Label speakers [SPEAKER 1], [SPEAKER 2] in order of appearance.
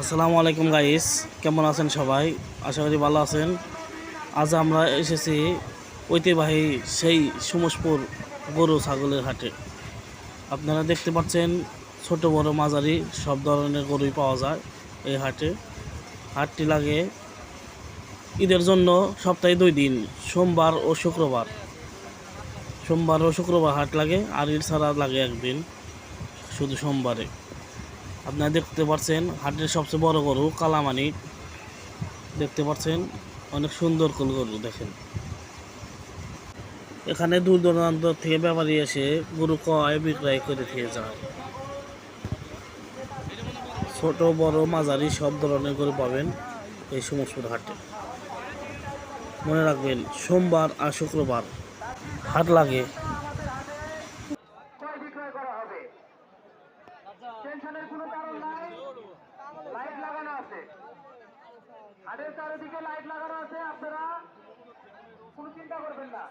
[SPEAKER 1] আসসালামু আলাইকুম গাইস, কেমন আছেন সবাই? আশা করি ভালো আছেন। আজ আমরা এসেছি ঐতিহ্যবাহী সেই সুমসপুর গরু ছাগলের হাটে। আপনারা দেখতে পাচ্ছেন ছোট বড় মাঝারি সব ধরনের গরুই পাওয়া যায় এই হাটে। হাটটি লাগে ঈদের জন্য সপ্তাহে 2 দিন, সোমবার ও শুক্রবার। সোমবার ও শুক্রবার হাট লাগে, আর ঈদ ছাড়া লাগে একদিন, শুধু সোমবারে। আপনারা দেখতে পাচ্ছেন হাটের সবচেয়ে বড় গরু কালামানিক। দেখতে পাচ্ছেন অনেক সুন্দর গরু দেখেন। এখানে দূর দূরান্ত থেকে ব্যাপারী এসে গরু ক্রয় বিক্রয় করে দিয়ে যায়। ছোট বড় মাঝারি সব ধরনের গরু পাবেন এই সমস্ত হাটে। মনে রাখবেন সোমবার আর শুক্রবার হাট লাগে।
[SPEAKER 2] বিক্রয় করা হবে। টেনশনের কোনো কারণ নাই, লাইট লাগানো আছে, হাটের চারিদিকে লাইট লাগানো আছে, আপনারা কোনো চিন্তা করবেন না।